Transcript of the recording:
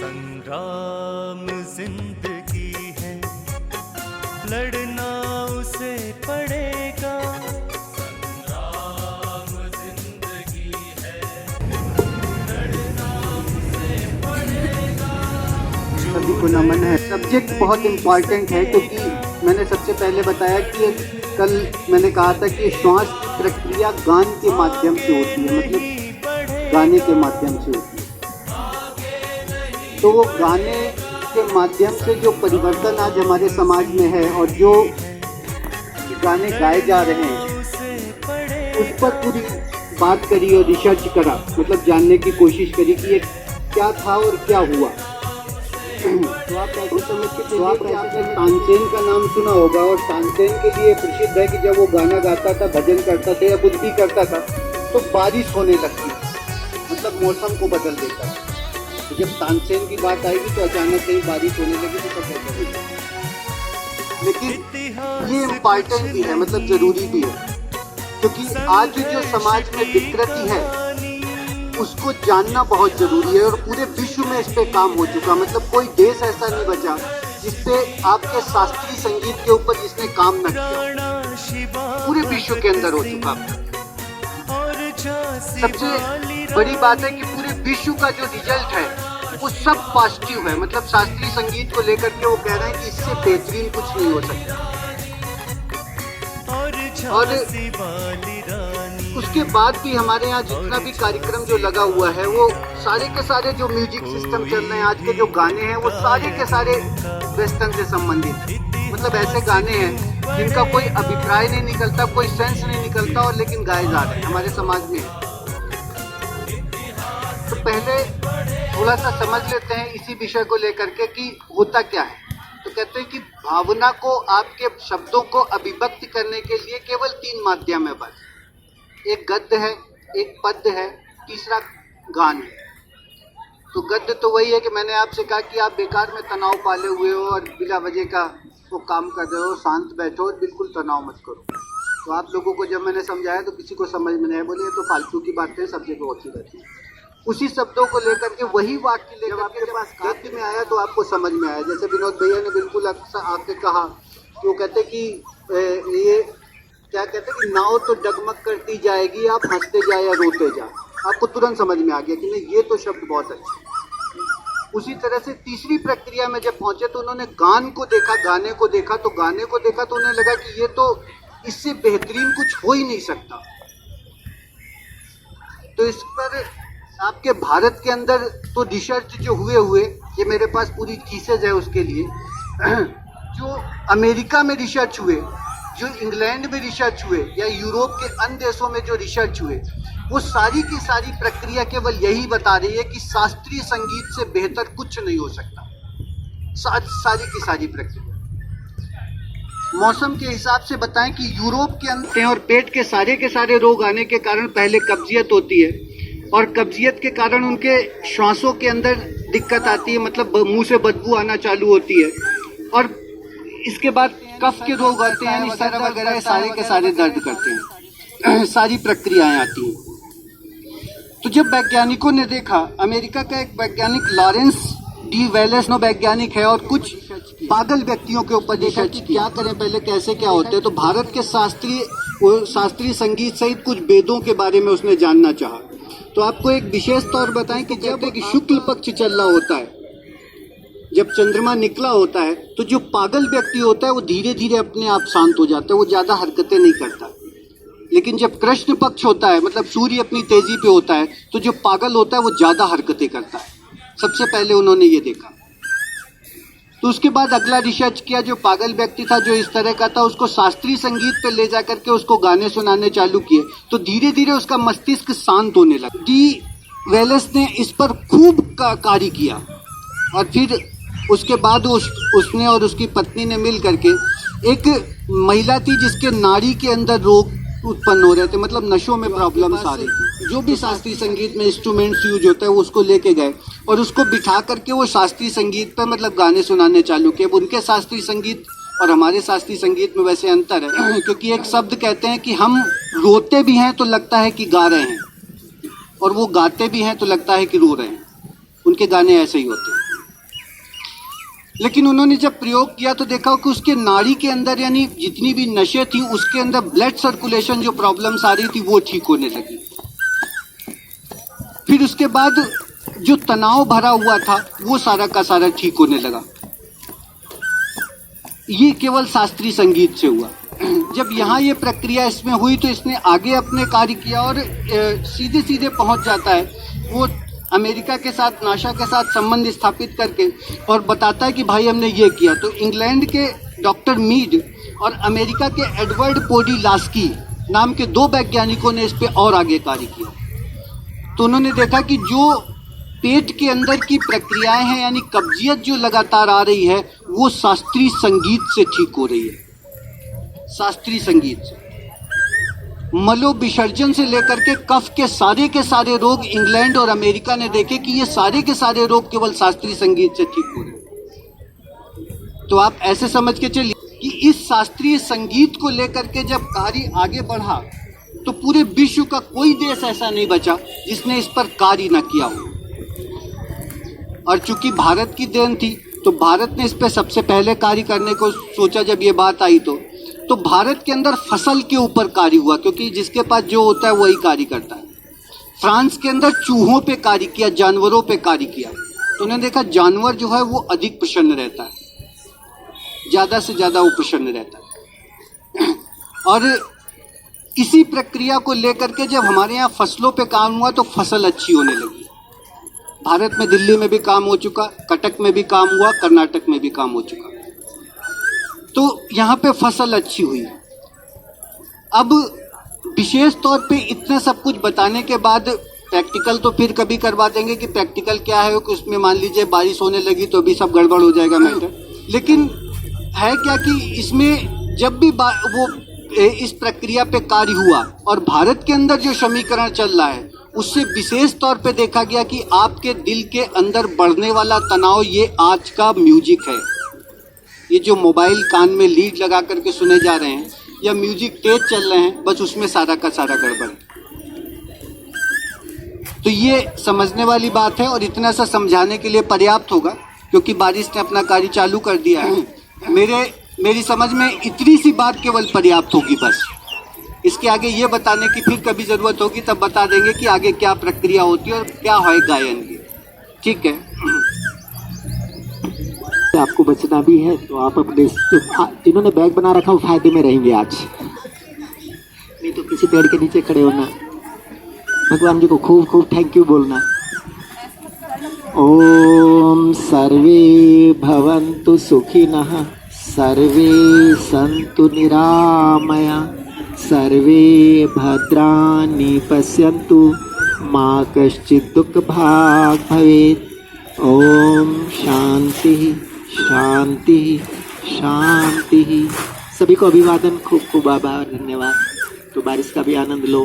संग्राम जिंदगी है, लड़ना उसे पड़ेगा। संग्राम जिंदगी है, लड़ना उसे पड़ेगा। सभी को नमन है। सब्जेक्ट बहुत इम्पॉर्टेंट है क्योंकि मैंने सबसे पहले बताया कि कल मैंने कहा था कि श्वास की प्रक्रिया गान के माध्यम से होती है, मतलब गाने के माध्यम से होती है। तो वो गाने के माध्यम से जो परिवर्तन आज हमारे समाज में है और जो गाने गाए जा रहे हैं उस पर पूरी बात करी और रिसर्च करा, मतलब जानने की कोशिश करी कि ये क्या था और क्या हुआ। तो आप ऐसे समझ के चलिए कि आपने तानसेन का नाम सुना होगा, और तानसेन के लिए प्रसिद्ध है कि जब वो गाना गाता था, भजन करता था या कुछ भी करता था तो बारिश होने लगती, मतलब मौसम को बदल देता था। तो जब तानसेन की बात आएगी तो अचानक कहीं बारिश होने लगी तो सब ऐसा होगा। लेकिन ये इम्पॉर्टेंट भी है, मतलब ज़रूरी भी है, क्योंकि आज जो समाज में विकृति है उसको जानना बहुत ज़रूरी है। और पूरे विश्व में इस पे काम हो चुका, मतलब कोई देश ऐसा नहीं बचा जिसपे आपके शास्त्रीय संगीत के ऊपर जिसने काम न किया। पूरे विश्व के अंदर हो चुका। सबसे बड़ी बात है कि पूरे विश्व का जो रिजल्ट है वो सब पॉजिटिव है, मतलब शास्त्रीय संगीत को लेकर के वो कह रहे हैं कि इससे बेहतरीन कुछ नहीं हो सकता। और उसके बाद भी हमारे यहाँ जितना भी कार्यक्रम जो लगा हुआ है वो सारे के सारे जो म्यूजिक सिस्टम चल रहे हैं, आज के जो गाने हैं वो सारे के सारे वेस्टर्न से संबंधित, मतलब ऐसे गाने हैं जिनका कोई अभिप्राय नहीं निकलता, कोई सेंस नहीं निकलता, और लेकिन गाए जा रहे हैं हमारे समाज में। तो पहले थोड़ा सा समझ लेते हैं इसी विषय को लेकर के कि होता क्या है। तो कहते हैं कि भावना को, आपके शब्दों को अभिव्यक्त करने के लिए केवल 3 माध्यम है बस। एक गद्य है, एक पद्य है, तीसरा गान है। तो गद्य तो वही है कि मैंने आपसे कहा कि आप बेकार में तनाव पाले हुए हो और बिला वजह का वो काम कर रहे हो, शांत बैठो और बिल्कुल तनाव मत करो। तो आप लोगों को जब मैंने समझाया तो किसी को समझ में नहीं, बोले तो फालतू की बातें सब जगह होती रहती है। उसी शब्दों को लेकर के वही वाक्य लेकर आपके पास गद्य में आया तो आपको समझ में आया। जैसे विनोद भैया ने बिल्कुल आके कहा कि वो कहते कि ये क्या कहते कि नाव तो डगमग करती जाएगी, आप हंसते जाए या रोते जाए। आपको तुरंत समझ में आ गया कि नहीं, ये तो शब्द बहुत अच्छा। उसी तरह से तीसरी प्रक्रिया में जब पहुंचे तो उन्होंने गान को देखा, गाने को देखा, तो गाने को देखा तो उन्हें लगा कि ये तो इससे बेहतरीन कुछ हो ही नहीं सकता। तो इस पर आपके भारत के अंदर तो रिसर्च जो हुए ये मेरे पास पूरी थीसिस है उसके लिए। जो अमेरिका में रिसर्च हुए, जो इंग्लैंड में रिसर्च हुए, या यूरोप के अन्य देशों में जो रिसर्च हुए, वो सारी की सारी प्रक्रिया केवल यही बता रही है कि शास्त्रीय संगीत से बेहतर कुछ नहीं हो सकता। सारी की सारी प्रक्रिया मौसम के हिसाब से बताएं कि यूरोप के अंदर और पेट के सारे रोग आने के कारण पहले कब्जियत होती है, और कब्जियत के कारण उनके श्वासों के अंदर दिक्कत आती है, मतलब मुंह से बदबू आना चालू होती है, और इसके बाद कफ के रोग आते हैं, यानी सर वगैरह सारे के सारे दर्द करते हैं। सारी प्रक्रियाएं आती हैं। तो जब वैज्ञानिकों ने देखा, अमेरिका का एक वैज्ञानिक लॉरेंस डी वेलेस वैज्ञानिक है, और कुछ पागल व्यक्तियों के ऊपर देखा कि क्या करें, पहले कैसे क्या होते हैं। तो भारत के शास्त्रीय संगीत सहित कुछ वेदों के बारे में उसने जानना चाहा। तो आपको एक विशेष तौर बताएं कि जब एक शुक्ल पक्ष चल रहा होता है, जब चंद्रमा निकला होता है, तो जो पागल व्यक्ति होता है वो धीरे धीरे अपने आप शांत हो जाता है, वो ज़्यादा हरकतें नहीं करता। लेकिन जब कृष्ण पक्ष होता है, मतलब सूर्य अपनी तेजी पे होता है, तो जो पागल होता है वो ज़्यादा हरकतें करता है। सबसे पहले उन्होंने ये देखा। तो उसके बाद अगला रिसर्च किया, जो पागल व्यक्ति था, जो इस तरह का था, उसको शास्त्रीय संगीत पे ले जा करके उसको गाने सुनाने चालू किए, तो धीरे धीरे उसका मस्तिष्क शांत होने लगा। डी वेलेस ने इस पर खूब कार्य किया, और फिर उसके बाद उसने और उसकी पत्नी ने मिल करके, एक महिला थी जिसके नाड़ी के अंदर रोग उत्पन्न हो रहे थे, मतलब नशों में प्रॉब्लम्स आ रही थी। जो भी शास्त्रीय संगीत में इंस्ट्रूमेंट्स यूज होता है वो उसको लेके गए और उसको बिठा करके वो शास्त्रीय संगीत पर मतलब गाने सुनाने चालू किए। उनके शास्त्रीय संगीत और हमारे शास्त्रीय संगीत में वैसे अंतर है, क्योंकि एक शब्द कहते हैं कि हम रोते भी हैं तो लगता है कि गा रहे हैं, और वो गाते भी हैं तो लगता है कि रो रहे हैं। उनके गाने ऐसे ही होते हैं। लेकिन उन्होंने जब प्रयोग किया तो देखा कि उसके नाड़ी के अंदर यानी जितनी भी नशे थी उसके अंदर ब्लड सर्कुलेशन जो प्रॉब्लम्स आ रही थी वो ठीक होने लगी। फिर उसके बाद जो तनाव भरा हुआ था वो सारा का सारा ठीक होने लगा। ये केवल शास्त्रीय संगीत से हुआ। जब यहाँ ये प्रक्रिया इसमें हुई तो इसने आगे अपने कार्य किया और सीधे सीधे पहुंच जाता है वो अमेरिका के साथ, नासा के साथ संबंध स्थापित करके और बताता है कि भाई हमने ये किया। तो इंग्लैंड के डॉक्टर मीड और अमेरिका के एडवर्ड पोडिलास्की नाम के 2 वैज्ञानिकों ने इस पे और आगे कार्य किया। तो उन्होंने देखा कि जो पेट के अंदर की प्रक्रियाएं हैं यानी कब्जियत जो लगातार आ रही है वो शास्त्रीय संगीत से ठीक हो रही है। शास्त्रीय संगीत से मलो विसर्जन से लेकर के कफ के सारे रोग इंग्लैंड और अमेरिका ने देखे कि ये सारे रोग केवल शास्त्रीय संगीत से ठीक हो रहे हैं। तो आप ऐसे समझ के चलिए कि इस शास्त्रीय संगीत को लेकर के जब कार्य आगे बढ़ा तो पूरे विश्व का कोई देश ऐसा नहीं बचा जिसने इस पर कार्य न किया हो। और चूंकि भारत की देन थी तो भारत ने इस पर सबसे पहले कार्य करने को सोचा। जब ये बात आई तो भारत के अंदर फसल के ऊपर कार्य हुआ क्योंकि जिसके पास जो होता है वही कार्य करता है। फ्रांस के अंदर चूहों पे कार्य किया, जानवरों पे कार्य किया। तो उन्होंने देखा जानवर जो है वो अधिक प्रसन्न रहता है, ज़्यादा से ज़्यादा वो प्रसन्न रहता है। और इसी प्रक्रिया को लेकर के जब हमारे यहाँ फसलों पे काम हुआ तो फसल अच्छी होने लगी। भारत में दिल्ली में भी काम हो चुका, कटक में भी काम हुआ, कर्नाटक में भी काम हो चुका। तो यहाँ पे फसल अच्छी हुई। अब विशेष तौर पे इतना सब कुछ बताने के बाद प्रैक्टिकल तो फिर कभी करवा देंगे कि प्रैक्टिकल क्या है कि उसमें मान लीजिए बारिश होने लगी तो भी सब गड़बड़ हो जाएगा मैटर। लेकिन है क्या कि इसमें जब भी वो इस प्रक्रिया पे कार्य हुआ और भारत के अंदर जो समीकरण चल रहा है उससे विशेष तौर पे देखा गया कि आपके दिल के अंदर बढ़ने वाला तनाव ये आज का म्यूजिक है। ये जो मोबाइल कान में लीड लगा करके सुने जा रहे हैं या म्यूजिक तेज चल रहे हैं, बस उसमें सारा का सारा गड़बड़ है। तो ये समझने वाली बात है और इतना सा समझाने के लिए पर्याप्त होगा क्योंकि बारिश ने अपना कार्य चालू कर दिया है। मेरी समझ में इतनी सी बात केवल पर्याप्त होगी बस। इसके आगे ये बताने की फिर कभी ज़रूरत होगी तब बता देंगे कि आगे क्या प्रक्रिया होती है और क्या है गायन की। ठीक है, आपको बचना भी है तो आप अपने जिन्होंने बैग बना रखा वो फायदे में रहेंगे आज, नहीं तो किसी पेड़ के नीचे खड़े होना। भगवान जी को खूब खूब थैंक यू बोलना। ओम सर्वे भवन्तु सुखिनः, सर्वे सन्तु निरामया, सर्वे भद्राणि पश्यन्तु, मा कश्चित् दुःखभाग् भवेत्। ओम शांति शांति शांति। सभी को अभिवादन, खूब खूब आभार, धन्यवाद। तो बारिश का भी आनंद लो।